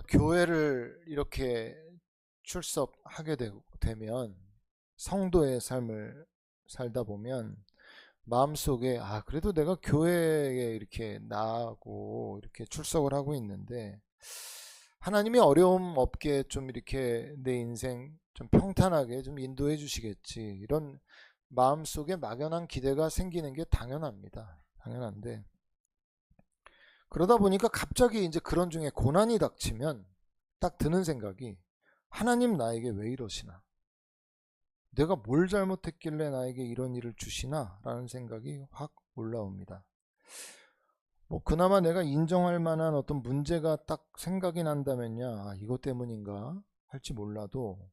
교회를 이렇게 출석하게 되면 성도의 삶을 살다 보면 마음속에 그래도 내가 교회에 이렇게 나가고 이렇게 출석을 하고 있는데 하나님이 어려움 없게 좀 이렇게 내 인생 좀 평탄하게 좀 인도해 주시겠지, 이런 마음속에 막연한 기대가 생기는 게 당연합니다. 당연한데 그러다 보니까 갑자기 이제 그런 중에 고난이 닥치면 딱 드는 생각이, 하나님 나에게 왜 이러시나? 내가 뭘 잘못했길래 나에게 이런 일을 주시나? 라는 생각이 확 올라옵니다. 그나마 내가 인정할 만한 어떤 문제가 딱 생각이 난다면야, 이것 때문인가 할지 몰라도,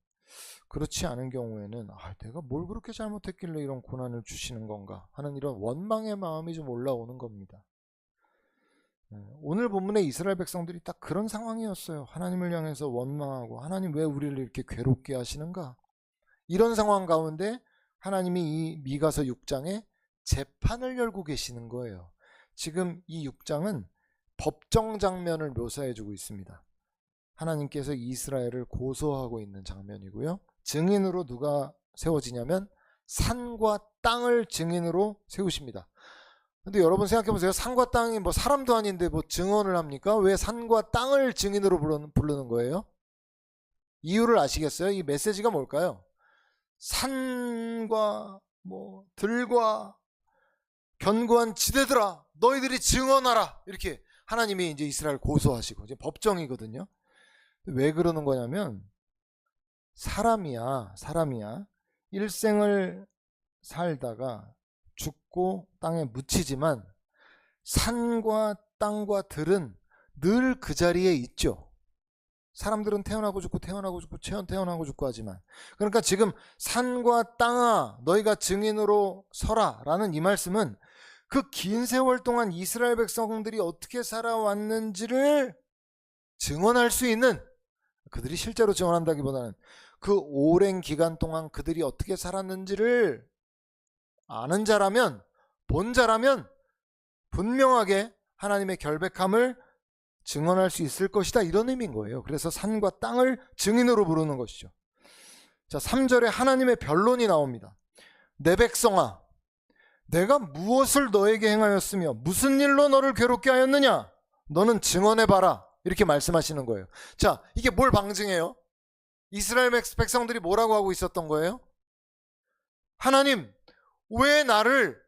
그렇지 않은 경우에는 내가 뭘 그렇게 잘못했길래 이런 고난을 주시는 건가 하는 이런 원망의 마음이 좀 올라오는 겁니다. 오늘 본문의 이스라엘 백성들이 딱 그런 상황이었어요. 하나님을 향해서 원망하고, 하나님 왜 우리를 이렇게 괴롭게 하시는가? 이런 상황 가운데 하나님이 이 미가서 6장에 재판을 열고 계시는 거예요. 지금 이 6장은 법정 장면을 묘사해주고 있습니다. 하나님께서 이스라엘을 고소하고 있는 장면이고요. 증인으로 누가 세워지냐면 산과 땅을 증인으로 세우십니다. 근데 여러분 생각해 보세요. 산과 땅이 사람도 아닌데 증언을 합니까? 왜 산과 땅을 증인으로 부르는 거예요? 이유를 아시겠어요? 이 메시지가 뭘까요? 산과 들과 견고한 지대들아, 너희들이 증언하라, 이렇게 하나님이 이제 이스라엘 고소하시고, 이제 법정이거든요. 왜 그러는 거냐면 사람이야 일생을 살다가 죽고 땅에 묻히지만 산과 땅과 들은 늘 그 자리에 있죠. 사람들은 태어나고 죽고 태어나고 죽고 태어나고 죽고 하지만, 그러니까 지금 산과 땅아 너희가 증인으로 서라 라는 이 말씀은 그 긴 세월 동안 이스라엘 백성들이 어떻게 살아왔는지를 증언할 수 있는, 그들이 실제로 증언한다기보다는 그 오랜 기간 동안 그들이 어떻게 살았는지를 아는 자라면, 본 자라면 분명하게 하나님의 결백함을 증언할 수 있을 것이다, 이런 의미인 거예요. 그래서 산과 땅을 증인으로 부르는 것이죠. 자, 3절에 하나님의 변론이 나옵니다. 내 백성아, 내가 무엇을 너에게 행하였으며 무슨 일로 너를 괴롭게 하였느냐? 너는 증언해봐라, 이렇게 말씀하시는 거예요. 자, 이게 뭘 방증해요? 이스라엘 백성들이 뭐라고 하고 있었던 거예요? 하나님, 왜 나를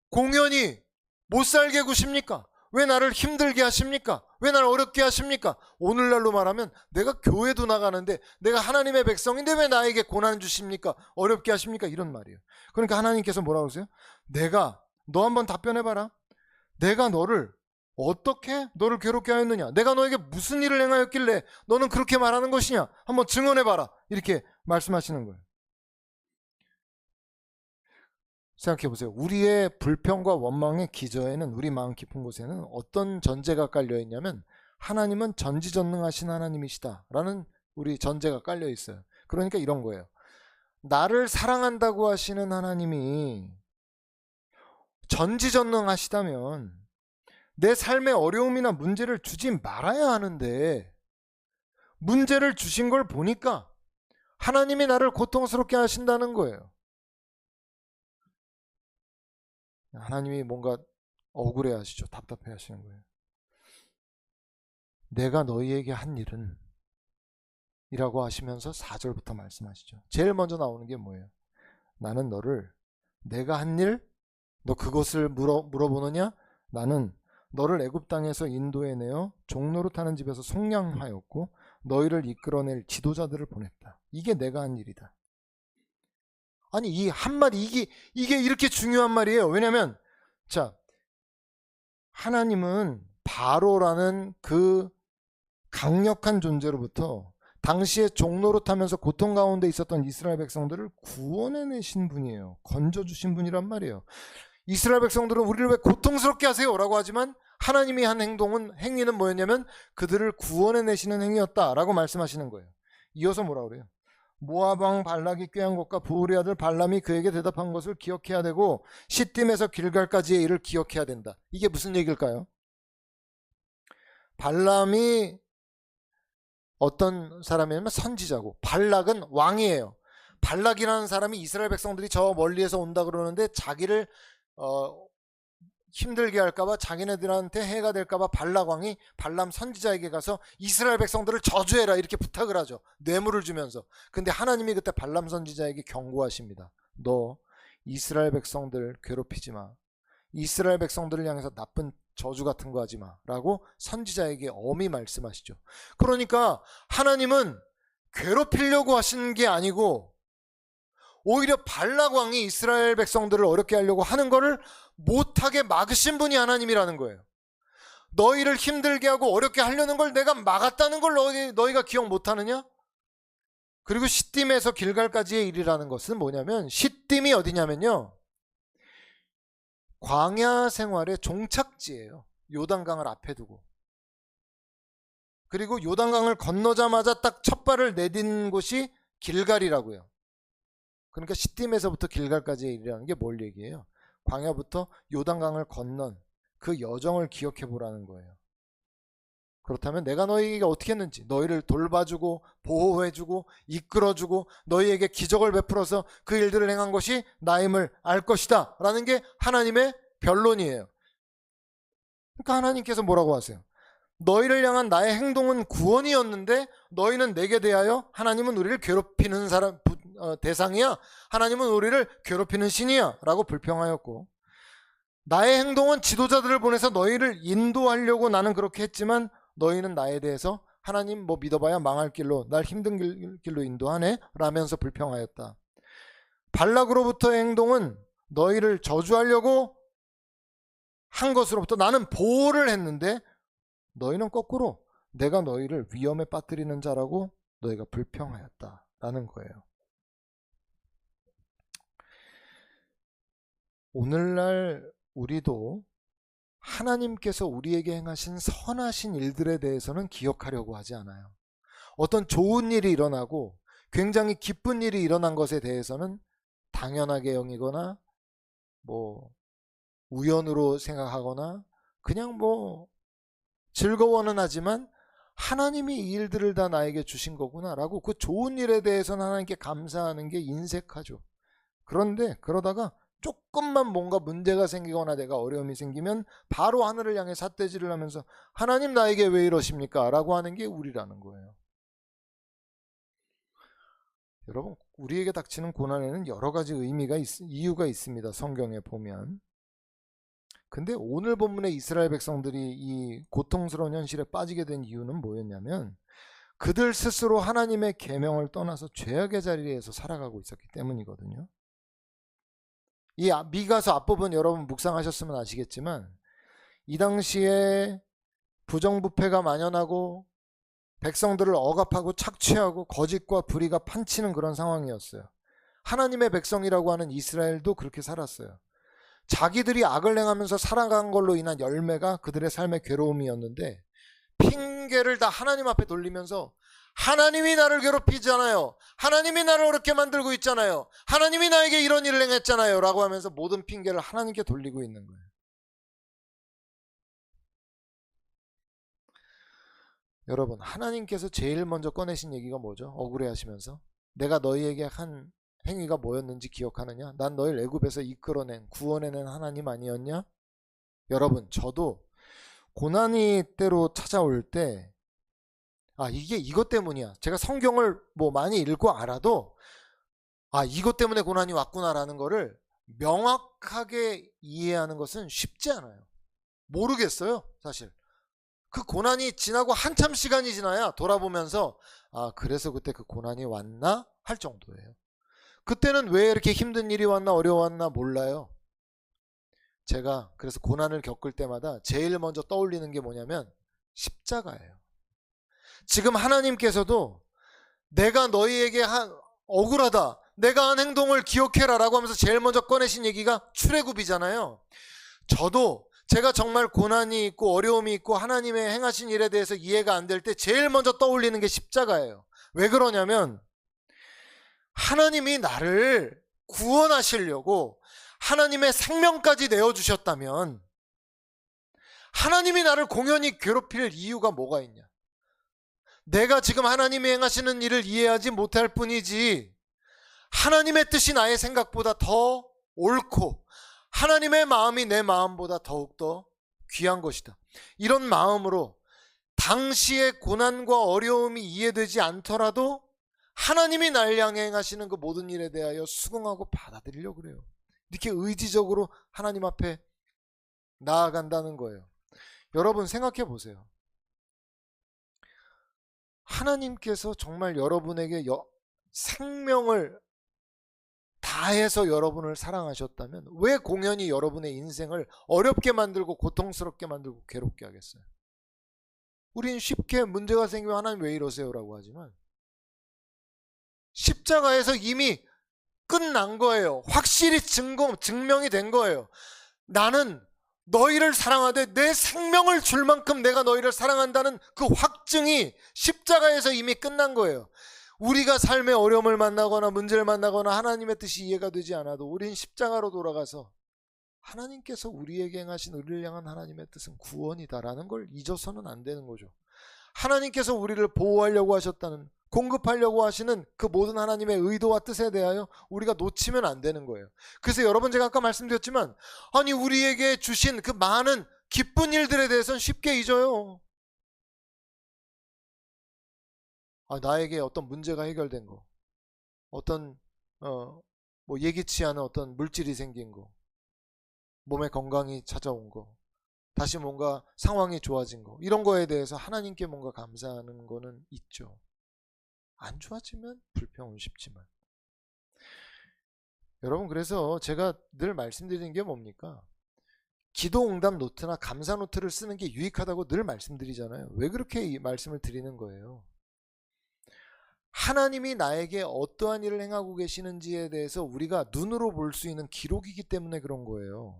공연히 못 살게 구십니까? 왜 나를 힘들게 하십니까? 왜 나를 어렵게 하십니까? 오늘날로 말하면 내가 교회도 나가는데, 내가 하나님의 백성인데 왜 나에게 고난 주십니까? 어렵게 하십니까? 이런 말이에요. 그러니까 하나님께서 뭐라고 하세요? 너 한번 답변해봐라. 내가 어떻게 너를 괴롭게 하였느냐? 내가 너에게 무슨 일을 행하였길래 너는 그렇게 말하는 것이냐? 한번 증언해봐라, 이렇게 말씀하시는 거예요. 생각해 보세요. 우리의 불평과 원망의 기저에는, 우리 마음 깊은 곳에는 어떤 전제가 깔려 있냐면, 하나님은 전지전능하신 하나님이시다 라는 우리 전제가 깔려 있어요. 그러니까 이런 거예요. 나를 사랑한다고 하시는 하나님이 전지전능하시다면 내 삶에 어려움이나 문제를 주지 말아야 하는데, 문제를 주신 걸 보니까 하나님이 나를 고통스럽게 하신다는 거예요. 하나님이 뭔가 억울해 하시죠. 답답해 하시는 거예요. 내가 너희에게 한 일은, 이라고 하시면서 4절부터 말씀하시죠. 제일 먼저 나오는 게 뭐예요? 나는 내가 한 일, 너 그것을 물어보느냐? 나는 너를 애굽 땅에서 인도해내어 종노릇하는 집에서 속량하였고 너희를 이끌어낼 지도자들을 보냈다. 이게 내가 한 일이다. 아니, 이 한마디, 이게 이렇게 중요한 말이에요. 왜냐면, 자, 하나님은 바로라는 그 강력한 존재로부터 당시에 종노릇하면서 고통 가운데 있었던 이스라엘 백성들을 구원해내신 분이에요. 건져주신 분이란 말이에요. 이스라엘 백성들은 우리를 왜 고통스럽게 하세요? 라고 하지만 하나님이 한 행위는 뭐였냐면 그들을 구원해내시는 행위였다라고 말씀하시는 거예요. 이어서 뭐라고 그래요? 모압 왕 발락이 꾀한 것과 부울의 아들 발람이 그에게 대답한 것을 기억해야 되고 시딤에서 길갈까지의 일을 기억해야 된다. 이게 무슨 얘기일까요? 발람이 어떤 사람이냐면 선지자고, 발락은 왕이에요. 발락이라는 사람이 이스라엘 백성들이 저 멀리에서 온다 그러는데 자기를 힘들게 할까봐, 자기네들한테 해가 될까봐 발락 왕이 발람 선지자에게 가서 이스라엘 백성들을 저주해라 이렇게 부탁을 하죠. 뇌물을 주면서. 근데 하나님이 그때 발람 선지자에게 경고하십니다. 너 이스라엘 백성들 괴롭히지 마. 이스라엘 백성들을 향해서 나쁜 저주 같은 거 하지 마 라고 선지자에게 엄히 말씀하시죠. 그러니까 하나님은 괴롭히려고 하시는 게 아니고 오히려 발락 왕이 이스라엘 백성들을 어렵게 하려고 하는 거를 못하게 막으신 분이 하나님이라는 거예요. 너희를 힘들게 하고 어렵게 하려는 걸 내가 막았다는 걸 너희가 기억 못하느냐? 그리고 시딤에서 길갈까지의 일이라는 것은 뭐냐면, 시딤이 어디냐면요, 광야 생활의 종착지예요. 요단강을 앞에 두고. 그리고 요단강을 건너자마자 딱 첫 발을 내딘 곳이 길갈이라고요. 그러니까 시딤에서부터 길갈까지의 일이라는 게 뭘 얘기해요? 광야부터 요단강을 건넌 그 여정을 기억해 보라는 거예요. 그렇다면 내가 너희에게 어떻게 했는지, 너희를 돌봐주고 보호해주고 이끌어주고 너희에게 기적을 베풀어서 그 일들을 행한 것이 나임을 알 것이다 라는 게 하나님의 변론이에요. 그러니까 하나님께서 뭐라고 하세요? 너희를 향한 나의 행동은 구원이었는데 너희는 내게 대하여 하나님은 우리를 괴롭히는 사람 대상이야, 하나님은 우리를 괴롭히는 신이야 라고 불평하였고, 나의 행동은 지도자들을 보내서 너희를 인도하려고 나는 그렇게 했지만 너희는 나에 대해서 하나님 뭐 믿어봐야 망할 길로, 날 힘든 길로 인도하네 라면서 불평하였다. 발락으로부터의 행동은 너희를 저주하려고 한 것으로부터 나는 보호를 했는데 너희는 거꾸로 내가 너희를 위험에 빠뜨리는 자라고 너희가 불평하였다라는 거예요. 오늘날 우리도 하나님께서 우리에게 행하신 선하신 일들에 대해서는 기억하려고 하지 않아요. 어떤 좋은 일이 일어나고 굉장히 기쁜 일이 일어난 것에 대해서는 당연하게 여기거나 뭐 우연으로 생각하거나 그냥 뭐 즐거워는 하지만 하나님이 이 일들을 다 나에게 주신 거구나 라고 그 좋은 일에 대해서는 하나님께 감사하는 게 인색하죠. 그런데 그러다가 조금만 뭔가 문제가 생기거나 내가 어려움이 생기면 바로 하늘을 향해 삿대질을 하면서 하나님 나에게 왜 이러십니까? 라고 하는 게 우리라는 거예요. 여러분, 우리에게 닥치는 고난에는 여러 가지 이유가 있습니다. 성경에 보면. 근데 오늘 본문의 이스라엘 백성들이 이 고통스러운 현실에 빠지게 된 이유는 뭐였냐면 그들 스스로 하나님의 계명을 떠나서 죄악의 자리에서 살아가고 있었기 때문이거든요. 이 미가서 앞부분 여러분 묵상하셨으면 아시겠지만 이 당시에 부정부패가 만연하고 백성들을 억압하고 착취하고 거짓과 불의가 판치는 그런 상황이었어요. 하나님의 백성이라고 하는 이스라엘도 그렇게 살았어요. 자기들이 악을 행하면서 살아간 걸로 인한 열매가 그들의 삶의 괴로움이었는데 핑계를 다 하나님 앞에 돌리면서 하나님이 나를 괴롭히잖아요. 하나님이 나를 어렵게 만들고 있잖아요. 하나님이 나에게 이런 일을 행했잖아요. 라고 하면서 모든 핑계를 하나님께 돌리고 있는 거예요. 여러분, 하나님께서 제일 먼저 꺼내신 얘기가 뭐죠? 억울해 하시면서 내가 너희에게 한 행위가 뭐였는지 기억하느냐? 난 너희를 애굽에서 이끌어낸 구원해낸 하나님 아니었냐? 여러분, 저도 고난이 때로 찾아올 때 이게 이것 때문이야. 제가 성경을 뭐 많이 읽고 알아도 이것 때문에 고난이 왔구나라는 거를 명확하게 이해하는 것은 쉽지 않아요. 모르겠어요, 사실. 그 고난이 지나고 한참 시간이 지나야 돌아보면서 그래서 그때 그 고난이 왔나 할 정도예요. 그때는 왜 이렇게 힘든 일이 왔나 어려웠나 몰라요. 제가 그래서 고난을 겪을 때마다 제일 먼저 떠올리는 게 뭐냐면 십자가예요. 지금 하나님께서도 내가 너희에게 억울하다, 내가 한 행동을 기억해라 라고 하면서 제일 먼저 꺼내신 얘기가 출애굽이잖아요. 저도 제가 정말 고난이 있고 어려움이 있고 하나님의 행하신 일에 대해서 이해가 안 될 때 제일 먼저 떠올리는 게 십자가예요. 왜 그러냐면 하나님이 나를 구원하시려고 하나님의 생명까지 내어주셨다면 하나님이 나를 공연히 괴롭힐 이유가 뭐가 있냐? 내가 지금 하나님이 행하시는 일을 이해하지 못할 뿐이지 하나님의 뜻이 나의 생각보다 더 옳고 하나님의 마음이 내 마음보다 더욱더 귀한 것이다. 이런 마음으로 당시의 고난과 어려움이 이해되지 않더라도 하나님이 날 향해 행하시는 그 모든 일에 대하여 수긍하고 받아들이려고 그래요. 이렇게 의지적으로 하나님 앞에 나아간다는 거예요. 여러분 생각해 보세요. 하나님께서 정말 여러분에게 생명을 다해서 여러분을 사랑하셨다면 왜 공연히 여러분의 인생을 어렵게 만들고 고통스럽게 만들고 괴롭게 하겠어요? 우린 쉽게 문제가 생기면 하나님 왜 이러세요? 라고 하지만 십자가에서 이미 끝난 거예요. 확실히 증명이 된 거예요. 나는 너희를 사랑하되 내 생명을 줄 만큼 내가 너희를 사랑한다는 그 확증이 십자가에서 이미 끝난 거예요. 우리가 삶의 어려움을 만나거나 문제를 만나거나 하나님의 뜻이 이해가 되지 않아도 우린 십자가로 돌아가서 하나님께서 우리에게 행하신 우리를 향한 하나님의 뜻은 구원이다라는 걸 잊어서는 안 되는 거죠. 하나님께서 우리를 보호하려고 하셨다는, 공급하려고 하시는 그 모든 하나님의 의도와 뜻에 대하여 우리가 놓치면 안 되는 거예요. 그래서 여러분, 제가 아까 말씀드렸지만 아니 우리에게 주신 그 많은 기쁜 일들에 대해서는 쉽게 잊어요. 나에게 어떤 문제가 해결된 거, 어떤 뭐 예기치 않은 어떤 물질이 생긴 거, 몸의 건강이 찾아온 거, 다시 뭔가 상황이 좋아진 거, 이런 거에 대해서 하나님께 뭔가 감사하는 거는 있죠. 안 좋아지면 불평은 쉽지만. 여러분, 그래서 제가 늘 말씀드리는 게 뭡니까? 기도 응답 노트나 감사 노트를 쓰는 게 유익하다고 늘 말씀드리잖아요. 왜 그렇게 이 말씀을 드리는 거예요? 하나님이 나에게 어떠한 일을 행하고 계시는지에 대해서 우리가 눈으로 볼 수 있는 기록이기 때문에 그런 거예요.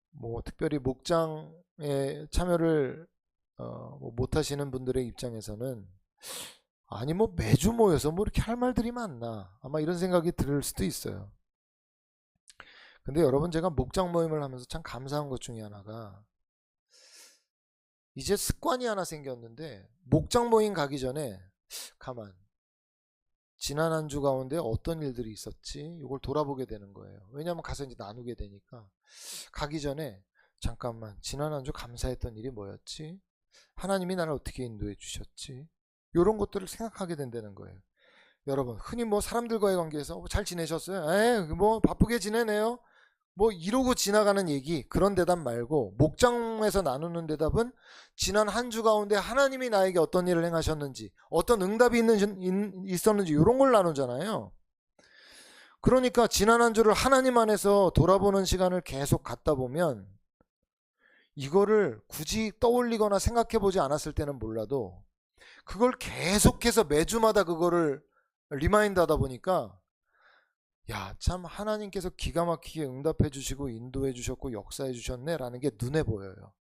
뭐 특별히 목장에 참여를 못 하시는 분들의 입장에서는 아니 뭐 매주 모여서 뭐 이렇게 할 말들이 많나, 아마 이런 생각이 들 수도 있어요. 근데 여러분, 제가 목장 모임을 하면서 참 감사한 것 중에 하나가 이제 습관이 하나 생겼는데, 목장 모임 가기 전에 가만 지난 한 주 가운데 어떤 일들이 있었지 이걸 돌아보게 되는 거예요. 왜냐하면 가서 이제 나누게 되니까. 가기 전에 잠깐만 지난 한 주 감사했던 일이 뭐였지, 하나님이 나를 어떻게 인도해 주셨지, 이런 것들을 생각하게 된다는 거예요. 여러분, 흔히 뭐 사람들과의 관계에서 잘 지내셨어요? 뭐 바쁘게 지내네요, 뭐 이러고 지나가는 얘기, 그런 대답 말고 목장에서 나누는 대답은 지난 한 주 가운데 하나님이 나에게 어떤 일을 행하셨는지, 어떤 응답이 있었는지, 이런 걸 나누잖아요. 그러니까 지난 한 주를 하나님 안에서 돌아보는 시간을 계속 갖다 보면 이거를 굳이 떠올리거나 생각해 보지 않았을 때는 몰라도 그걸 계속해서 매주마다 그거를 리마인드 하다 보니까 야, 참 하나님께서 기가 막히게 응답해 주시고 인도해 주셨고 역사해 주셨네 라는 게 눈에 보여요.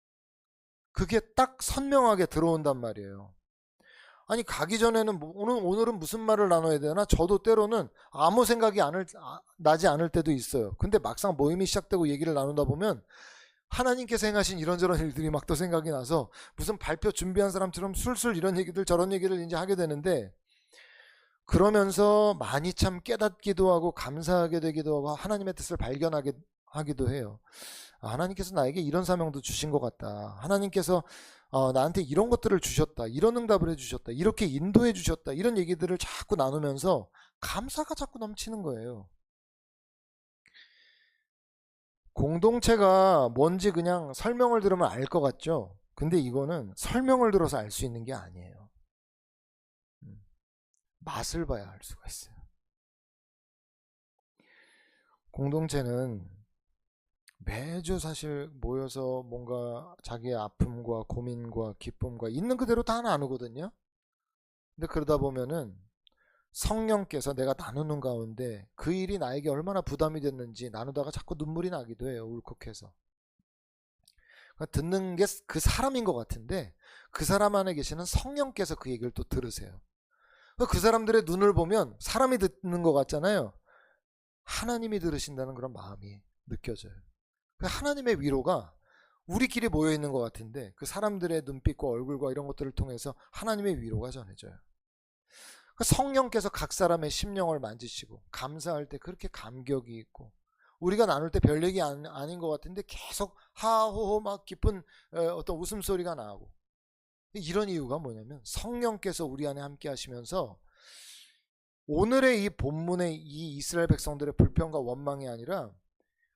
그게 딱 선명하게 들어온단 말이에요. 아니 가기 전에는 오늘은 무슨 말을 나눠야 되나, 저도 때로는 아무 생각이 나지 않을 때도 있어요. 근데 막상 모임이 시작되고 얘기를 나누다 보면 하나님께서 행하신 이런저런 일들이 막 또 생각이 나서 무슨 발표 준비한 사람처럼 술술 이런 얘기들 저런 얘기를 이제 하게 되는데, 그러면서 많이 참 깨닫기도 하고 감사하게 되기도 하고 하나님의 뜻을 발견하게 하기도 해요. 하나님께서 나에게 이런 사명도 주신 것 같다, 하나님께서 나한테 이런 것들을 주셨다, 이런 응답을 해주셨다, 이렇게 인도해 주셨다, 이런 얘기들을 자꾸 나누면서 감사가 자꾸 넘치는 거예요. 공동체가 뭔지 그냥 설명을 들으면 알 것 같죠? 근데 이거는 설명을 들어서 알 수 있는 게 아니에요. 맛을 봐야 알 수가 있어요. 공동체는 매주 사실 모여서 뭔가 자기의 아픔과 고민과 기쁨과 있는 그대로 다 나누거든요. 근데 그러다 보면은 성령께서 내가 나누는 가운데 그 일이 나에게 얼마나 부담이 됐는지 나누다가 자꾸 눈물이 나기도 해요, 울컥해서. 그러니까 듣는 게 그 사람인 것 같은데 그 사람 안에 계시는 성령께서 그 얘기를 또 들으세요. 그 사람들의 눈을 보면 사람이 듣는 것 같잖아요. 하나님이 들으신다는 그런 마음이 느껴져요. 하나님의 위로가 우리끼리 모여 있는 것 같은데 그 사람들의 눈빛과 얼굴과 이런 것들을 통해서 하나님의 위로가 전해져요. 성령께서 각 사람의 심령을 만지시고 감사할 때 그렇게 감격이 있고, 우리가 나눌 때 별 얘기 아닌 것 같은데 계속 하호호 막 깊은 어떤 웃음소리가 나오고, 이런 이유가 뭐냐면 성령께서 우리 안에 함께 하시면서 오늘의 이 본문의 이 이스라엘 백성들의 불평과 원망이 아니라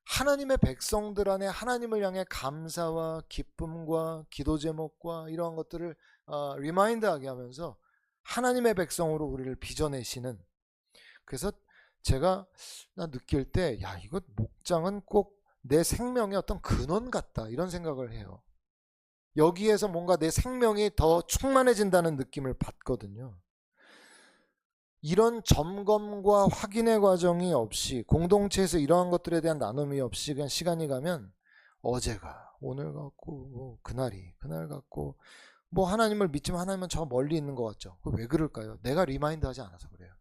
하나님의 백성들 안에 하나님을 향해 감사와 기쁨과 기도 제목과 이러한 것들을 리마인드하게 하면서 하나님의 백성으로 우리를 빚어내시는. 그래서 제가 느낄 때 야, 이거 목장은 꼭 내 생명의 어떤 근원 같다 이런 생각을 해요. 여기에서 뭔가 내 생명이 더 충만해진다는 느낌을 받거든요. 이런 점검과 확인의 과정이 없이, 공동체에서 이러한 것들에 대한 나눔이 없이 그냥 시간이 가면 어제가 오늘 같고 뭐 그날 같고, 뭐 하나님을 믿지만 하나님은 저 멀리 있는 것 같죠. 왜 그럴까요? 내가 리마인드 하지 않아서 그래요.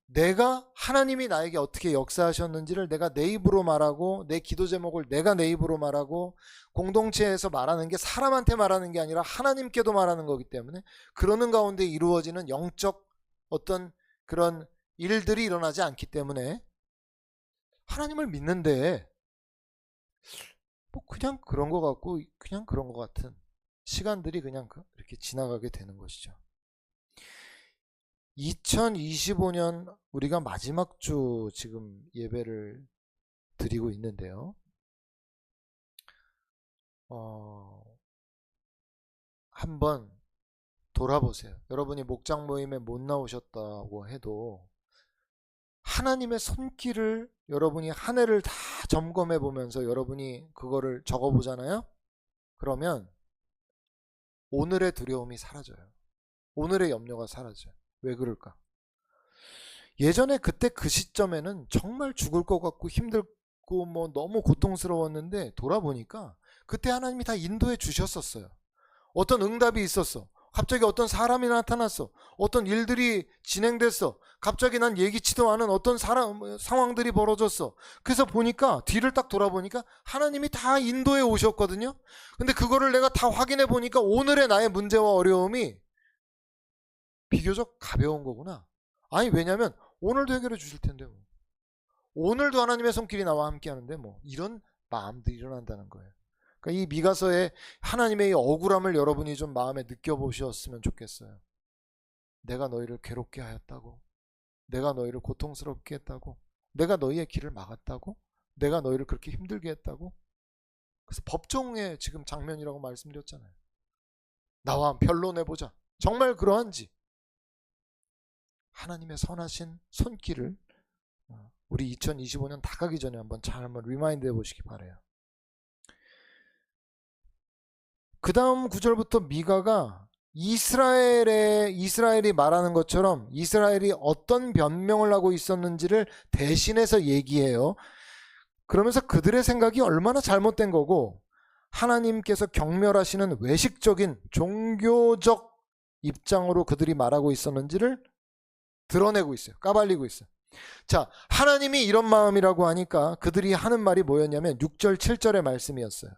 내가 하나님이 나에게 어떻게 역사하셨는지를 내가 내 입으로 말하고, 내 기도 제목을 내가 내 입으로 말하고, 공동체에서 말하는 게 사람한테 말하는 게 아니라 하나님께도 말하는 거기 때문에 그러는 가운데 이루어지는 영적 어떤 그런 일들이 일어나지 않기 때문에 하나님을 믿는데 뭐 그냥 그런 것 같고 그냥 그런 것 같은 시간들이 그냥 이렇게 지나가게 되는 것이죠. 2025년 우리가 마지막 주 지금 예배를 드리고 있는데요. 한번 돌아보세요. 여러분이 목장 모임에 못 나오셨다고 해도 하나님의 손길을 여러분이 한 해를 다 점검해 보면서 여러분이 그거를 적어 보잖아요. 그러면 오늘의 두려움이 사라져요. 오늘의 염려가 사라져요. 왜 그럴까? 예전에 그때 그 시점에는 정말 죽을 것 같고 힘들고 뭐 너무 고통스러웠는데 돌아보니까 그때 하나님이 다 인도해 주셨었어요. 어떤 응답이 있었어. 갑자기 어떤 사람이 나타났어. 어떤 일들이 진행됐어. 갑자기 난 예기치도 않은 어떤 상황들이 벌어졌어. 그래서 보니까 뒤를 딱 돌아보니까 하나님이 다 인도해 오셨거든요. 근데 그거를 내가 다 확인해 보니까 오늘의 나의 문제와 어려움이 비교적 가벼운 거구나. 아니, 왜냐면 오늘도 해결해 주실 텐데 뭐. 오늘도 하나님의 손길이 나와 함께 하는데 뭐. 이런 마음들이 일어난다는 거예요. 그러니까 이 미가서의 하나님의 이 억울함을 여러분이 좀 마음에 느껴보셨으면 좋겠어요. 내가 너희를 괴롭게 하였다고, 내가 너희를 고통스럽게 했다고, 내가 너희의 길을 막았다고, 내가 너희를 그렇게 힘들게 했다고. 그래서 법정의 지금 장면이라고 말씀드렸잖아요. 나와 변론해보자. 정말 그러한지. 하나님의 선하신 손길을 우리 2025년 다 가기 전에 한번 리마인드 해보시기 바라요. 그 다음 구절부터 미가가 이스라엘이 말하는 것처럼 이스라엘이 어떤 변명을 하고 있었는지를 대신해서 얘기해요. 그러면서 그들의 생각이 얼마나 잘못된 거고 하나님께서 경멸하시는 외식적인 종교적 입장으로 그들이 말하고 있었는지를 드러내고 있어요. 까발리고 있어요. 자, 하나님이 이런 마음이라고 하니까 그들이 하는 말이 뭐였냐면 6절 7절의 말씀이었어요.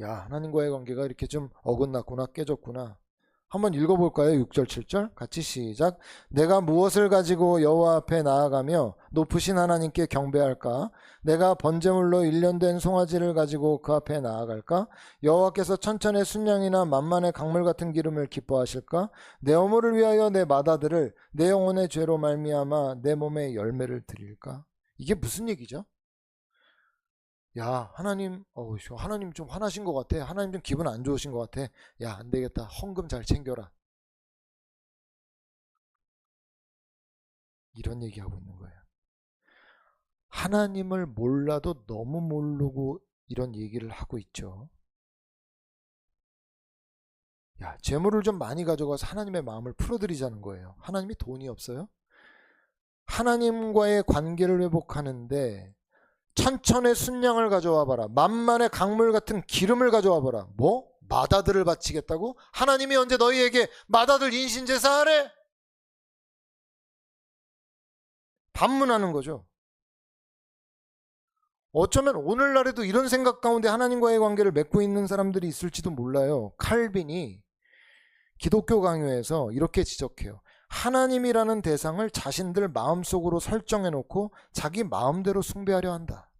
야, 하나님과의 관계가 이렇게 좀 어긋났구나, 깨졌구나. 한번 읽어볼까요? 6절 7절 같이 시작. 내가 무엇을 가지고 여호와 앞에 나아가며 높으신 하나님께 경배할까? 내가 번제물로 일련된 송아지를 가지고 그 앞에 나아갈까? 여호와께서 천천의 순양이나 만만의 강물 같은 기름을 기뻐하실까? 내 어물을 위하여 내 맏아들을 내 영혼의 죄로 말미암아 내 몸에 열매를 드릴까? 이게 무슨 얘기죠? 야, 하나님 좀 화나신 것 같아. 하나님 좀 기분 안 좋으신 것 같아. 야, 안 되겠다. 헌금 잘 챙겨라. 이런 얘기하고 있는 거예요. 하나님을 몰라도 너무 모르고 이런 얘기를 하고 있죠. 야, 재물을 좀 많이 가져가서 하나님의 마음을 풀어드리자는 거예요. 하나님이 돈이 없어요? 하나님과의 관계를 회복하는데 천천의 순양을 가져와 봐라. 만만의 강물 같은 기름을 가져와 봐라. 뭐? 맏아들을 바치겠다고? 하나님이 언제 너희에게 맏아들 인신제사 하래? 반문하는 거죠. 어쩌면 오늘날에도 이런 생각 가운데 하나님과의 관계를 맺고 있는 사람들이 있을지도 몰라요. 칼빈이 기독교 강요에서 이렇게 지적해요. 하나님이라는 대상을 자신들 마음속으로 설정해 놓고 자기 마음대로 숭배하려 한다.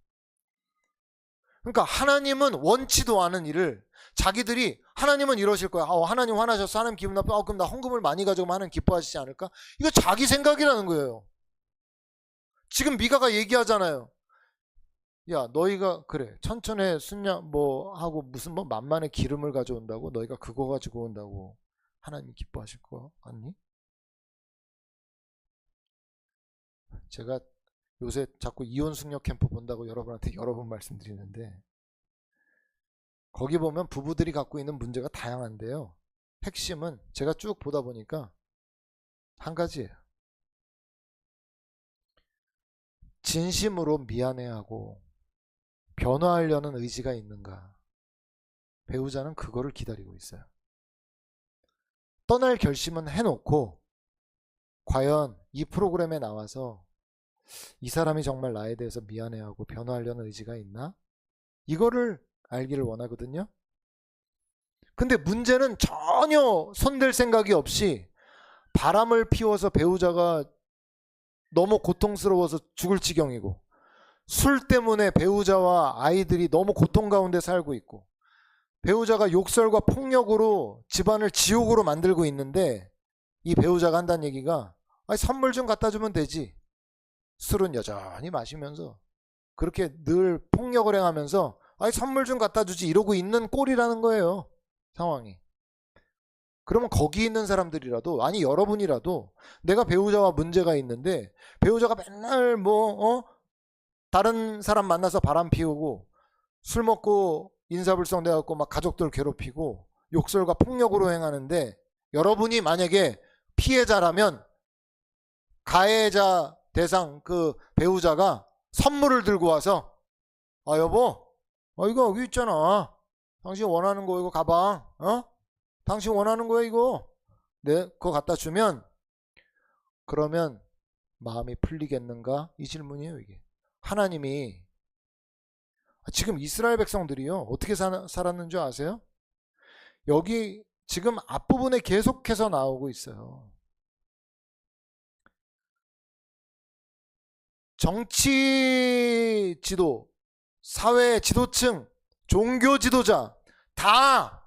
그러니까 하나님은 원치도 않은 일을 자기들이 하나님은 이러실 거야. 하나님 화나셨어. 하나님 기분 나빠. 그럼 나 헌금을 많이 가져가면 하나님 기뻐하시지 않을까? 이거 자기 생각이라는 거예요. 지금 미가가 얘기하잖아요. 야, 너희가 그래 천천에 순냐 뭐 하고 무슨 뭐 만만의 기름을 가져온다고 너희가 그거 가지고 온다고 하나님 기뻐하실 거 아니? 제가 요새 자꾸 이혼 숙녀 캠프 본다고 여러분한테 여러 번 말씀드리는데 거기 보면 부부들이 갖고 있는 문제가 다양한데요. 핵심은 제가 쭉 보다 보니까 한 가지예요. 진심으로 미안해하고 변화하려는 의지가 있는가? 배우자는 그거를 기다리고 있어요. 떠날 결심은 해놓고 과연 이 프로그램에 나와서 이 사람이 정말 나에 대해서 미안해하고 변화하려는 의지가 있나? 이거를 알기를 원하거든요. 근데 문제는 전혀 손댈 생각이 없이 바람을 피워서 배우자가 너무 고통스러워서 죽을 지경이고 술 때문에 배우자와 아이들이 너무 고통 가운데 살고 있고 배우자가 욕설과 폭력으로 집안을 지옥으로 만들고 있는데 이 배우자가 한다는 얘기가 선물 좀 갖다 주면 되지. 술은 여전히 마시면서 그렇게 늘 폭력을 행하면서 선물 좀 갖다 주지 이러고 있는 꼴이라는 거예요. 상황이. 그러면 거기 있는 사람들이라도 아니 여러분이라도 내가 배우자와 문제가 있는데 배우자가 맨날 다른 사람 만나서 바람 피우고 술 먹고 인사불성 돼갖고 막 가족들 괴롭히고 욕설과 폭력으로 행하는데 여러분이 만약에 피해자라면 가해자 대상 그 배우자가 선물을 들고 와서 여보 이거 여기 있잖아. 당신 원하는 거 이거 가방 당신 원하는 거야 이거. 네, 그거 갖다 주면 그러면 마음이 풀리겠는가? 이 질문이에요 이게. 하나님이 지금 이스라엘 백성들이요 어떻게 살았는 줄 아세요? 여기 지금 앞부분에 계속해서 나오고 있어요. 정치 지도, 사회 지도층, 종교 지도자 다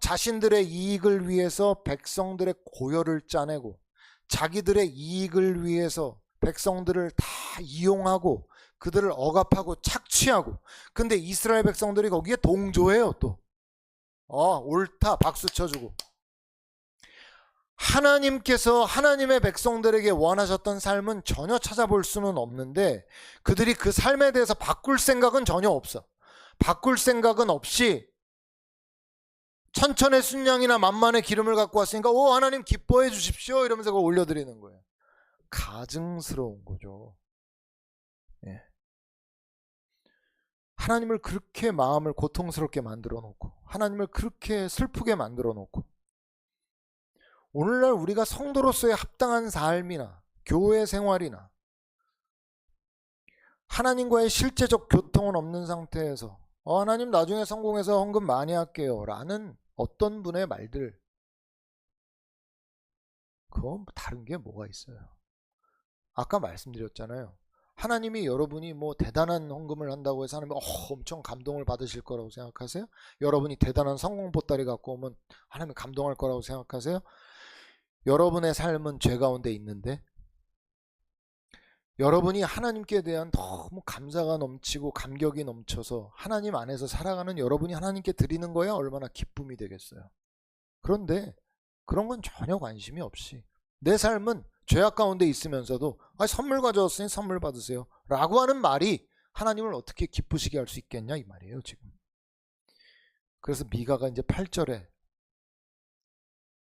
자신들의 이익을 위해서 백성들의 고열을 짜내고 자기들의 이익을 위해서 백성들을 다 이용하고 그들을 억압하고 착취하고 근데 이스라엘 백성들이 거기에 동조해요. 또 옳다 박수 쳐주고. 하나님께서 하나님의 백성들에게 원하셨던 삶은 전혀 찾아볼 수는 없는데 그들이 그 삶에 대해서 바꿀 생각은 전혀 없어. 바꿀 생각은 없이 천천의 순양이나 만만의 기름을 갖고 왔으니까 하나님 기뻐해 주십시오 이러면서 그걸 올려드리는 거예요. 가증스러운 거죠. 예. 하나님을 그렇게 마음을 고통스럽게 만들어 놓고 하나님을 그렇게 슬프게 만들어 놓고 오늘날 우리가 성도로서의 합당한 삶이나 교회 생활이나 하나님과의 실제적 교통은 없는 상태에서 하나님 나중에 성공해서 헌금 많이 할게요 라는 어떤 분의 말들 그건 다른 게 뭐가 있어요. 아까 말씀드렸잖아요. 하나님이 여러분이 대단한 헌금을 한다고 해서 하나님이 엄청 감동을 받으실 거라고 생각하세요? 여러분이 대단한 성공 보따리 갖고 오면 하나님이 감동할 거라고 생각하세요? 여러분의 삶은 죄 가운데 있는데 여러분이 하나님께 대한 너무 감사가 넘치고 감격이 넘쳐서 하나님 안에서 살아가는 여러분이 하나님께 드리는 거야 얼마나 기쁨이 되겠어요. 그런데 그런 건 전혀 관심이 없이 내 삶은 죄악 가운데 있으면서도 선물 가져왔으니 선물 받으세요 라고 하는 말이 하나님을 어떻게 기쁘시게 할 수 있겠냐 이 말이에요 지금. 그래서 미가가 이제 8절에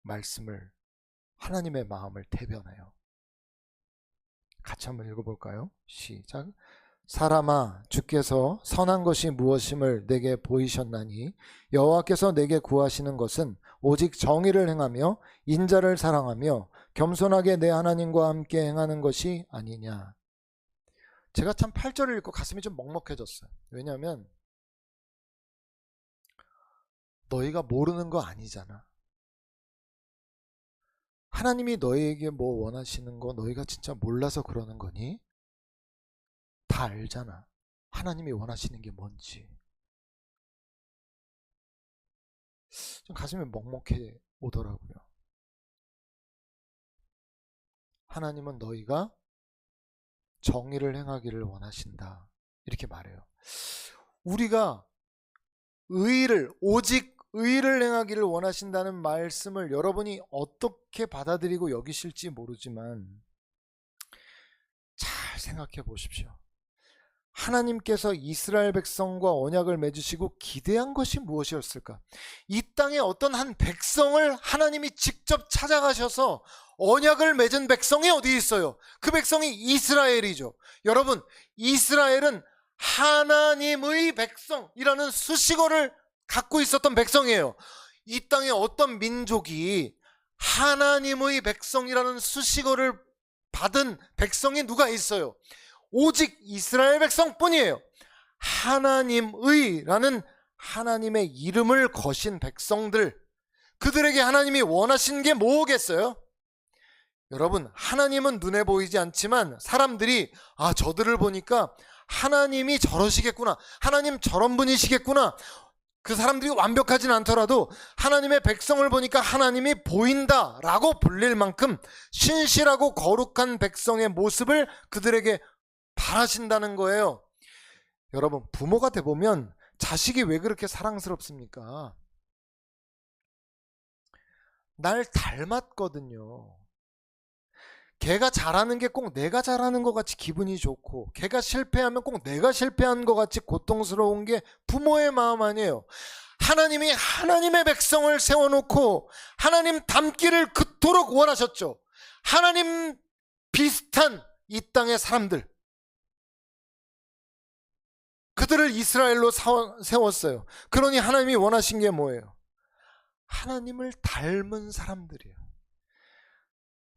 말씀을 하나님의 마음을 대변해요. 같이 한번 읽어볼까요? 시작. 사람아 주께서 선한 것이 무엇임을 내게 보이셨나니 여호와께서 내게 구하시는 것은 오직 정의를 행하며 인자를 사랑하며 겸손하게 내 하나님과 함께 행하는 것이 아니냐. 제가 참 8절을 읽고 가슴이 좀 먹먹해졌어요. 왜냐하면 너희가 모르는 거 아니잖아. 하나님이 너희에게 뭐 원하시는 거 너희가 진짜 몰라서 그러는 거니? 다 알잖아. 하나님이 원하시는 게 뭔지. 좀 가슴이 먹먹해 오더라고요. 하나님은 너희가 정의를 행하기를 원하신다. 이렇게 말해요. 우리가 오직 의를 행하기를 원하신다는 말씀을 여러분이 어떻게 받아들이고 여기실지 모르지만 잘 생각해 보십시오. 하나님께서 이스라엘 백성과 언약을 맺으시고 기대한 것이 무엇이었을까? 이 땅에 어떤 한 백성을 하나님이 직접 찾아가셔서 언약을 맺은 백성이 어디 있어요? 그 백성이 이스라엘이죠. 여러분, 이스라엘은 하나님의 백성이라는 수식어를 갖고 있었던 백성이에요. 이 땅에 어떤 민족이 하나님의 백성이라는 수식어를 받은 백성이 누가 있어요? 오직 이스라엘 백성뿐이에요. 하나님의라는 하나님의 이름을 거신 백성들, 그들에게 하나님이 원하신 게 뭐겠어요? 여러분, 하나님은 눈에 보이지 않지만 사람들이 저들을 보니까 하나님이 저러시겠구나, 하나님 저런 분이시겠구나, 그 사람들이 완벽하진 않더라도 하나님의 백성을 보니까 하나님이 보인다라고 불릴 만큼 신실하고 거룩한 백성의 모습을 그들에게 바라신다는 거예요. 여러분, 부모가 돼보면 자식이 왜 그렇게 사랑스럽습니까? 날 닮았거든요. 걔가 잘하는 게 꼭 내가 잘하는 것 같이 기분이 좋고, 걔가 실패하면 꼭 내가 실패한 것 같이 고통스러운 게 부모의 마음 아니에요. 하나님이 하나님의 백성을 세워놓고 하나님 닮기를 그토록 원하셨죠. 하나님 비슷한 이 땅의 사람들, 그들을 이스라엘로 세웠어요. 그러니 하나님이 원하신 게 뭐예요? 하나님을 닮은 사람들이에요.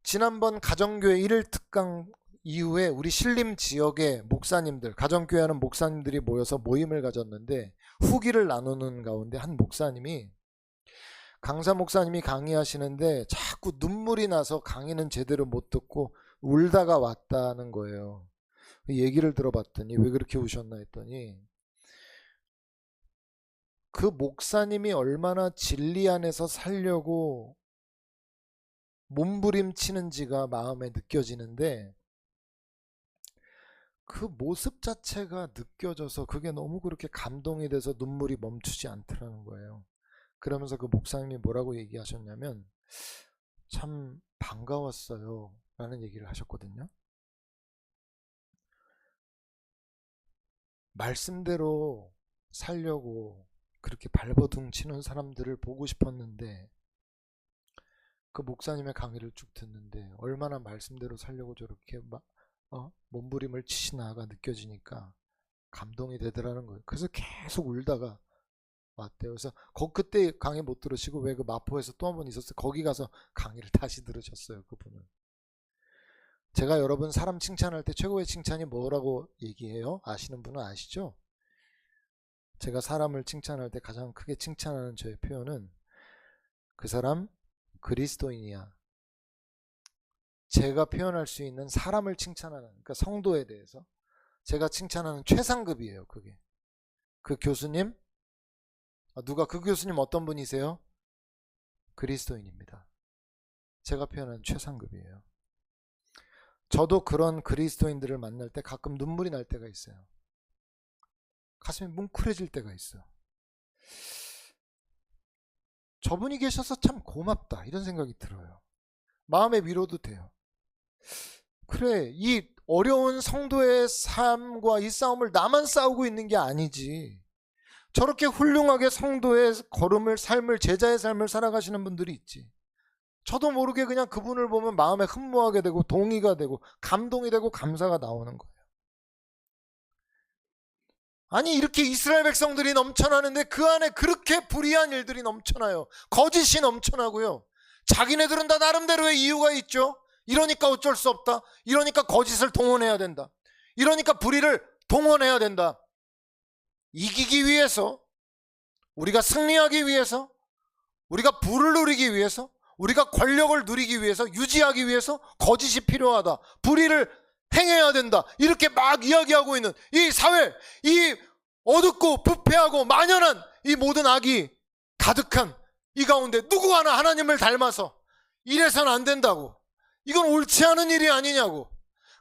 지난번 가정교회 1일 특강 이후에 우리 신림 지역의 목사님들, 가정교회 하는 목사님들이 모여서 모임을 가졌는데 후기를 나누는 가운데 한 목사님이, 강사 목사님이 강의하시는데 자꾸 눈물이 나서 강의는 제대로 못 듣고 울다가 왔다는 거예요. 얘기를 들어봤더니 왜 그렇게 우셨나 했더니 그 목사님이 얼마나 진리 안에서 살려고 몸부림치는지가 마음에 느껴지는데 그 모습 자체가 느껴져서 그게 너무 그렇게 감동이 돼서 눈물이 멈추지 않더라는 거예요. 그러면서 그 목사님이 뭐라고 얘기하셨냐면 참 반가웠어요 라는 얘기를 하셨거든요. 말씀대로 살려고 그렇게 발버둥 치는 사람들을 보고 싶었는데 그 목사님의 강의를 쭉 듣는데 얼마나 말씀대로 살려고 저렇게 몸부림을 치시나가 느껴지니까 감동이 되더라는 거예요. 그래서 계속 울다가 왔대요. 그래서 그때 강의 못 들으시고 왜 그 마포에서 또 한 번 있었어요. 거기 가서 강의를 다시 들으셨어요. 그분은. 제가 여러분 사람 칭찬할 때 최고의 칭찬이 뭐라고 얘기해요? 아시는 분은 아시죠? 제가 사람을 칭찬할 때 가장 크게 칭찬하는 저의 표현은 그 사람 그리스도인이야. 제가 표현할 수 있는 사람을 칭찬하는, 그러니까 성도에 대해서 제가 칭찬하는 최상급이에요. 그게. 그 교수님, 누가 그 교수님 어떤 분이세요? 그리스도인입니다. 제가 표현하는 최상급이에요. 저도 그런 그리스도인들을 만날 때 가끔 눈물이 날 때가 있어요. 가슴이 뭉클해질 때가 있어. 저분이 계셔서 참 고맙다 이런 생각이 들어요. 마음의 위로도 돼요. 그래, 이 어려운 성도의 삶과 이 싸움을 나만 싸우고 있는 게 아니지. 저렇게 훌륭하게 성도의 걸음을, 삶을, 제자의 삶을 살아가시는 분들이 있지. 저도 모르게 그냥 그분을 보면 마음에 흠모하게 되고 동의가 되고 감동이 되고 감사가 나오는 거예요. 아니, 이렇게 이스라엘 백성들이 넘쳐나는데 그 안에 그렇게 불의한 일들이 넘쳐나요. 거짓이 넘쳐나고요. 자기네들은 다 나름대로의 이유가 있죠. 이러니까 어쩔 수 없다. 이러니까 거짓을 동원해야 된다. 이러니까 불의를 동원해야 된다. 이기기 위해서, 우리가 승리하기 위해서, 우리가 부를 누리기 위해서, 우리가 권력을 누리기 위해서, 유지하기 위해서 거짓이 필요하다. 불의를 행해야 된다. 이렇게 막 이야기하고 있는 이 사회, 이 어둡고 부패하고 만연한 이 모든 악이 가득한 이 가운데 누구 하나 하나님을 닮아서 이래서는 안 된다고, 이건 옳지 않은 일이 아니냐고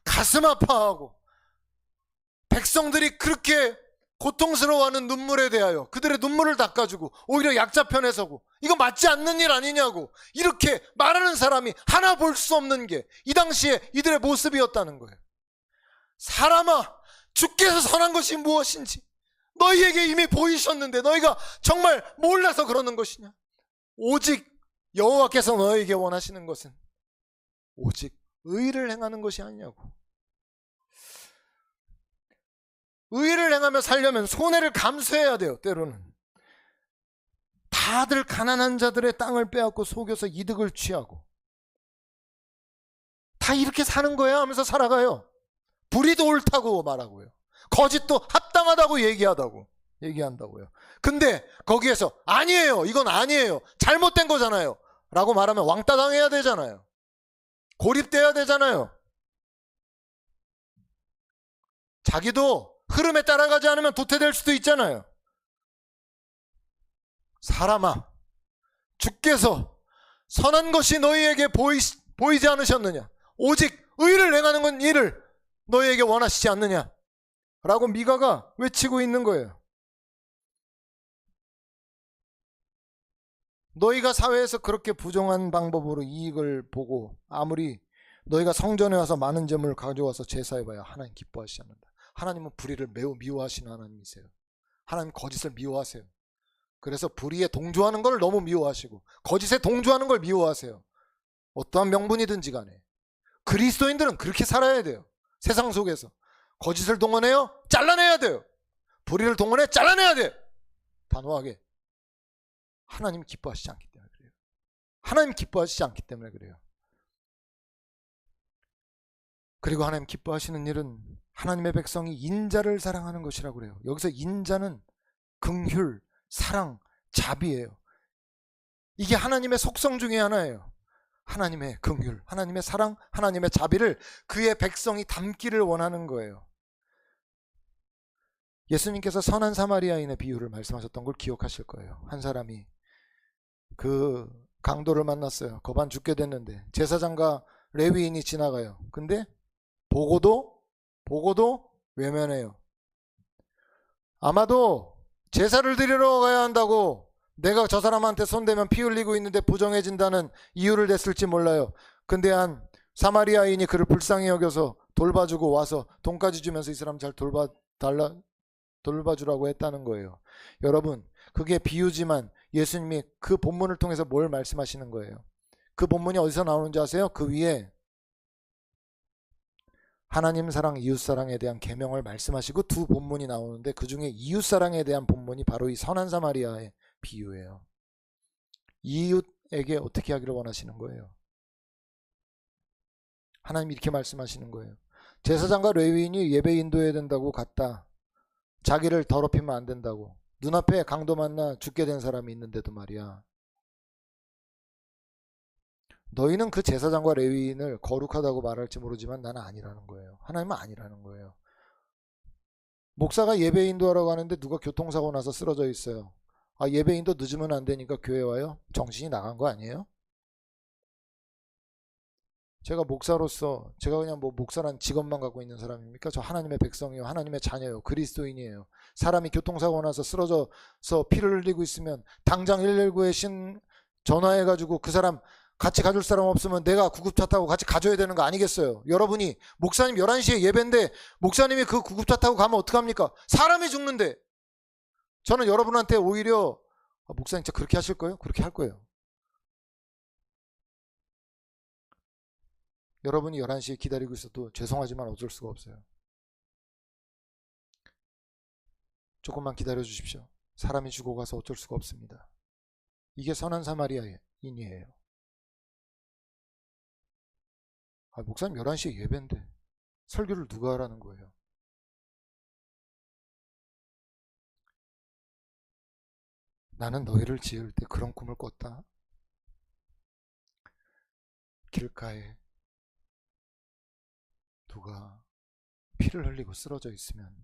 가슴 아파하고, 백성들이 그렇게 고통스러워하는 눈물에 대하여 그들의 눈물을 닦아주고 오히려 약자 편에 서고 이거 맞지 않는 일 아니냐고 이렇게 말하는 사람이 하나 볼 수 없는 게 이 당시에 이들의 모습이었다는 거예요. 사람아, 주께서 선한 것이 무엇인지 너희에게 이미 보이셨는데 너희가 정말 몰라서 그러는 것이냐? 오직 여호와께서 너희에게 원하시는 것은 오직 의를 행하는 것이 아니냐고. 의를 행하며 살려면 손해를 감수해야 돼요. 때로는 다들 가난한 자들의 땅을 빼앗고 속여서 이득을 취하고 다 이렇게 사는 거야 하면서 살아가요. 불의도 옳다고 말하고요, 거짓도 합당하다고 얘기한다고요. 근데 거기에서 아니에요, 이건 아니에요, 잘못된 거잖아요 라고 말하면 왕따 당해야 되잖아요. 고립돼야 되잖아요. 자기도 흐름에 따라가지 않으면 도태될 수도 있잖아요. 사람아, 주께서 선한 것이 너희에게 보이지 않으셨느냐? 오직 의를 행하는 건 일을 너희에게 원하시지 않느냐? 라고 미가가 외치고 있는 거예요. 너희가 사회에서 그렇게 부정한 방법으로 이익을 보고 아무리 너희가 성전에 와서 많은 재물을 가져와서 제사해봐야 하나님 기뻐하시지 않는다. 하나님은 불의를 매우 미워하시는 하나님이세요. 하나님 거짓을 미워하세요. 그래서 불의에 동조하는 걸 너무 미워하시고 거짓에 동조하는 걸 미워하세요. 어떠한 명분이든지 간에 그리스도인들은 그렇게 살아야 돼요. 세상 속에서 거짓을 동원해요? 잘라내야 돼요. 불의를 동원해? 잘라내야 돼. 단호하게. 하나님 기뻐하시지 않기 때문에 그래요. 하나님 기뻐하시지 않기 때문에 그래요. 그리고 하나님 기뻐하시는 일은 하나님의 백성이 인자를 사랑하는 것이라고 그래요. 여기서 인자는 긍휼, 사랑, 자비예요. 이게 하나님의 속성 중에 하나예요. 하나님의 긍휼, 하나님의 사랑, 하나님의 자비를 그의 백성이 담기를 원하는 거예요. 예수님께서 선한 사마리아인의 비유를 말씀하셨던 걸 기억하실 거예요. 한 사람이 그 강도를 만났어요. 거반 죽게 됐는데 제사장과 레위인이 지나가요. 근데 보고도 외면해요. 아마도 제사를 드리러 가야 한다고 내가 저 사람한테 손대면 피 흘리고 있는데 부정해진다는 이유를 댔을지 몰라요. 근데 한 사마리아인이 그를 불쌍히 여겨서 돌봐주고 와서 돈까지 주면서 이 사람 잘 돌봐주라고 했다는 거예요. 여러분, 그게 비유지만 예수님이 그 본문을 통해서 뭘 말씀하시는 거예요? 그 본문이 어디서 나오는지 아세요? 그 위에 하나님 사랑, 이웃 사랑에 대한 계명을 말씀하시고 두 본문이 나오는데 그 중에 이웃 사랑에 대한 본문이 바로 이 선한 사마리아의 비유예요. 이웃에게 어떻게 하기를 원하시는 거예요? 하나님이 이렇게 말씀하시는 거예요. 제사장과 레위인이 예배 인도해야 된다고 갔다. 자기를 더럽히면 안 된다고. 눈앞에 강도 만나 죽게 된 사람이 있는데도 말이야. 너희는 그 제사장과 레위인을 거룩하다고 말할지 모르지만 나는 아니라는 거예요. 하나님은 아니라는 거예요. 목사가 예배 인도하러 가는데 누가 교통사고 나서 쓰러져 있어요. 아, 예배 인도 늦으면 안 되니까 교회 와요? 정신이 나간 거 아니에요? 제가 목사로서 제가 그냥 뭐 목사란 직업만 갖고 있는 사람입니까? 저 하나님의 백성이요, 하나님의 자녀요, 그리스도인이에요. 사람이 교통사고 나서 쓰러져서 피를 흘리고 있으면 당장 119에 전화해가지고 그 사람 같이 가줄 사람 없으면 내가 구급차 타고 같이 가줘야 되는 거 아니겠어요? 여러분이 목사님 11시에 예배인데 목사님이 그 구급차 타고 가면 어떡합니까? 사람이 죽는데. 저는 여러분한테 오히려 목사님 진짜 그렇게 하실 거예요? 그렇게 할 거예요. 여러분이 11시에 기다리고 있어도 죄송하지만 어쩔 수가 없어요. 조금만 기다려 주십시오. 사람이 죽어가서 어쩔 수가 없습니다. 이게 선한 사마리아인이에요. 목사님 11시에 예배인데 설교를 누가 하라는 거예요? 나는 너희를 지을 때 그런 꿈을 꿨다. 길가에 누가 피를 흘리고 쓰러져 있으면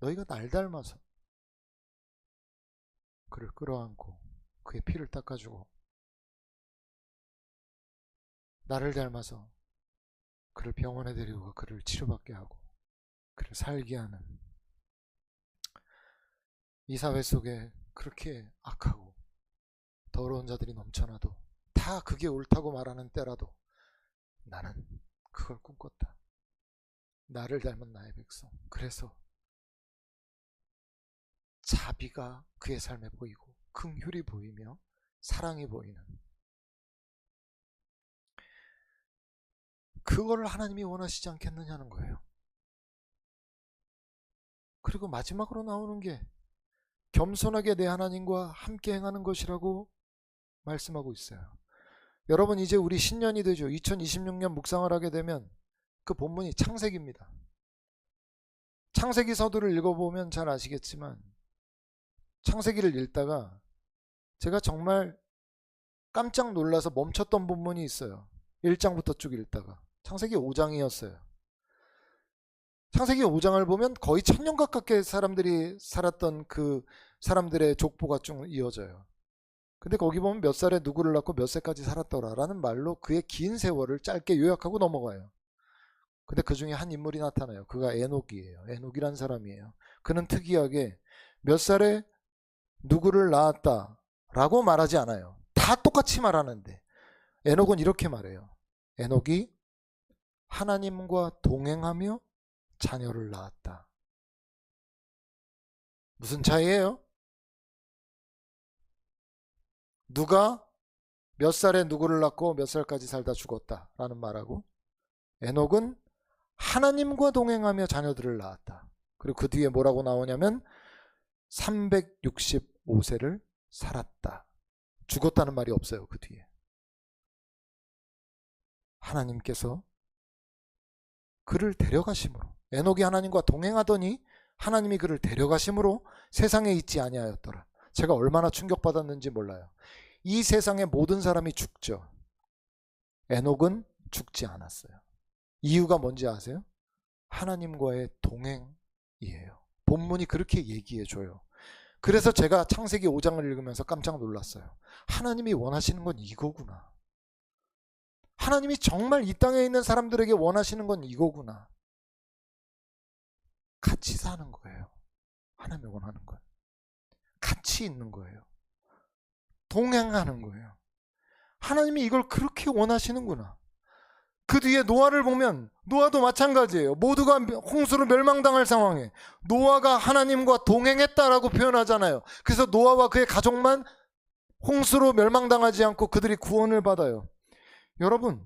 너희가 날 닮아서 그를 끌어안고 그의 피를 닦아주고, 나를 닮아서 그를 병원에 데리고 그를 치료받게 하고 그를 살게 하는, 이 사회 속에 그렇게 악하고 더러운 자들이 넘쳐나도 다 그게 옳다고 말하는 때라도 나는 그걸 꿈꿨다. 나를 닮은 나의 백성. 그래서 자비가 그의 삶에 보이고 긍휼이 보이며 사랑이 보이는, 그거를 하나님이 원하시지 않겠느냐는 거예요. 그리고 마지막으로 나오는 게 겸손하게 내 하나님과 함께 행하는 것이라고 말씀하고 있어요. 여러분, 이제 우리 신년이 되죠. 2026년 묵상을 하게 되면 그 본문이 창세기입니다. 창세기 서두를 읽어보면 잘 아시겠지만, 창세기를 읽다가 제가 정말 깜짝 놀라서 멈췄던 본문이 있어요. 1장부터 쭉 읽다가 창세기 5장이었어요. 창세기 5장을 보면 거의 1000년 가깝게 사람들이 살았던 그 사람들의 족보가 쭉 이어져요. 근데 거기 보면 몇 살에 누구를 낳고 몇 세까지 살았더라라는 말로 그의 긴 세월을 짧게 요약하고 넘어가요. 근데 그 중에 한 인물이 나타나요. 그가 에녹이에요. 에녹이란 사람이에요. 그는 특이하게 몇 살에 누구를 낳았다라고 말하지 않아요. 다 똑같이 말하는데 에녹은 이렇게 말해요. 에녹이 하나님과 동행하며 자녀를 낳았다. 무슨 차이예요? 누가 몇 살에 누구를 낳고 몇 살까지 살다 죽었다라는 말하고, 에녹은 하나님과 동행하며 자녀들을 낳았다. 그리고 그 뒤에 뭐라고 나오냐면 365세를 살았다. 죽었다는 말이 없어요. 그 뒤에 하나님께서 그를 데려가심으로, 에녹이 하나님과 동행하더니 하나님이 그를 데려가심으로 세상에 있지 아니하였더라. 제가 얼마나 충격받았는지 몰라요. 이 세상의 모든 사람이 죽죠. 에녹은 죽지 않았어요. 이유가 뭔지 아세요? 하나님과의 동행이에요. 본문이 그렇게 얘기해줘요. 그래서 제가 창세기 5장을 읽으면서 깜짝 놀랐어요. 하나님이 원하시는 건 이거구나. 하나님이 정말 이 땅에 있는 사람들에게 원하시는 건 이거구나. 같이 사는 거예요. 하나님이 원하는 건 같이 있는 거예요. 동행하는 거예요. 하나님이 이걸 그렇게 원하시는구나. 그 뒤에 노아를 보면 노아도 마찬가지예요. 모두가 홍수로 멸망당할 상황에 노아가 하나님과 동행했다라고 표현하잖아요. 그래서 노아와 그의 가족만 홍수로 멸망당하지 않고 그들이 구원을 받아요. 여러분,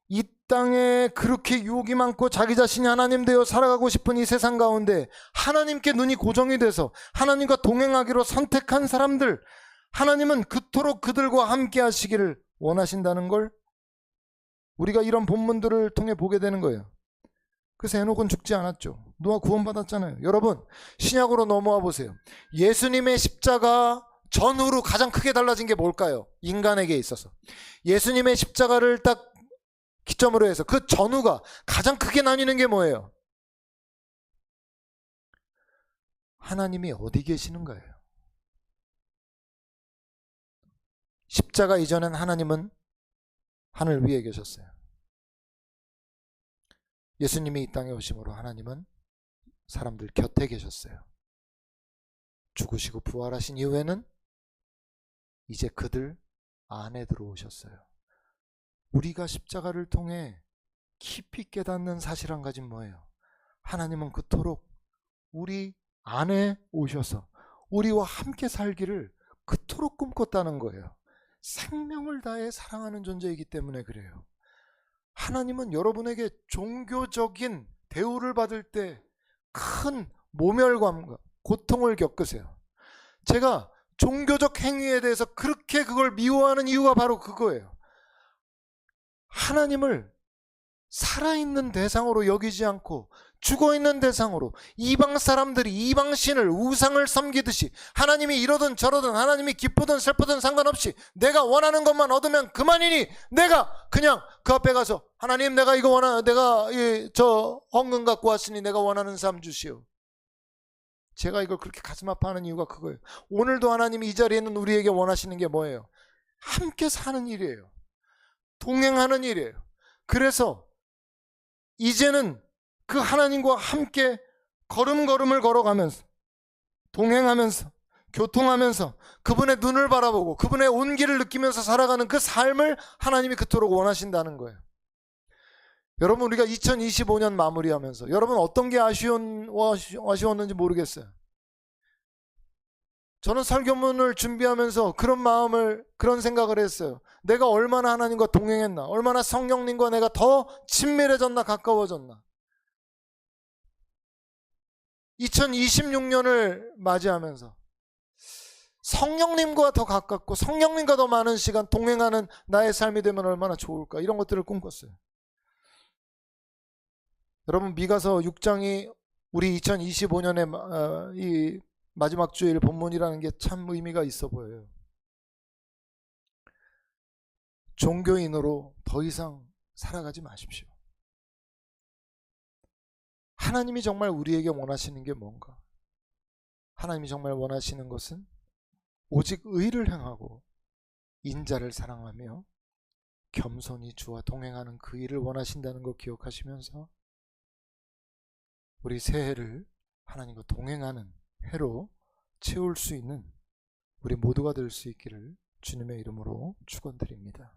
이 땅에 그렇게 유혹이 많고 자기 자신이 하나님 되어 살아가고 싶은 이 세상 가운데 하나님께 눈이 고정이 돼서 하나님과 동행하기로 선택한 사람들, 하나님은 그토록 그들과 함께 하시기를 원하신다는 걸 우리가 이런 본문들을 통해 보게 되는 거예요. 그래서 에녹은 죽지 않았죠. 노아 구원받았잖아요. 여러분, 신약으로 넘어와 보세요. 예수님의 십자가 전후로 가장 크게 달라진 게 뭘까요? 인간에게 있어서 예수님의 십자가를 딱 기점으로 해서 그 전후가 가장 크게 나뉘는 게 뭐예요? 하나님이 어디 계시는가예요. 십자가 이전엔 하나님은 하늘 위에 계셨어요. 예수님이 이 땅에 오심으로 하나님은 사람들 곁에 계셨어요. 죽으시고 부활하신 이후에는 이제 그들 안에 들어오셨어요. 우리가 십자가를 통해 깊이 깨닫는 사실 한 가지는 뭐예요? 하나님은 그토록 우리 안에 오셔서 우리와 함께 살기를 그토록 꿈꿨다는 거예요. 생명을 다해 사랑하는 존재이기 때문에 그래요. 하나님은 여러분에게 종교적인 대우를 받을 때 큰 모멸감과 고통을 겪으세요. 제가 종교적 행위에 대해서 그렇게 그걸 미워하는 이유가 바로 그거예요. 하나님을 살아있는 대상으로 여기지 않고 죽어있는 대상으로 이방 사람들이 이방신을 우상을 섬기듯이 하나님이 이러든 저러든 하나님이 기쁘든 슬프든 상관없이 내가 원하는 것만 얻으면 그만이니 내가 그냥 그 앞에 가서 하나님 내가 이거 내가 저 헌금 갖고 왔으니 내가 원하는 삶 주시오. 제가 이걸 그렇게 가슴 아파하는 이유가 그거예요. 오늘도 하나님이 이 자리에 있는 우리에게 원하시는 게 뭐예요? 함께 사는 일이에요. 동행하는 일이에요. 그래서 이제는 그 하나님과 함께 걸음걸음을 걸어가면서 동행하면서 교통하면서 그분의 눈을 바라보고 그분의 온기를 느끼면서 살아가는 그 삶을 하나님이 그토록 원하신다는 거예요. 여러분 우리가 2025년 마무리하면서 여러분 어떤 게 아쉬웠는지 모르겠어요. 저는 설교문을 준비하면서 그런 생각을 했어요. 내가 얼마나 하나님과 동행했나, 얼마나 성령님과 내가 더 친밀해졌나, 가까워졌나. 2026년을 맞이하면서 성령님과 더 가깝고 성령님과 더 많은 시간 동행하는 나의 삶이 되면 얼마나 좋을까, 이런 것들을 꿈꿨어요. 여러분 미가서 6장이 우리 2025년의 이 마지막 주일 본문이라는 게 참 의미가 있어 보여요. 종교인으로 더 이상 살아가지 마십시오. 하나님이 정말 우리에게 원하시는 게 뭔가? 하나님이 정말 원하시는 것은 오직 의를 행하고 인자를 사랑하며 겸손히 주와 동행하는 그 일을 원하신다는 거 기억하시면서 우리 새해를 하나님과 동행하는 해로 채울 수 있는 우리 모두가 될 수 있기를 주님의 이름으로 축원드립니다.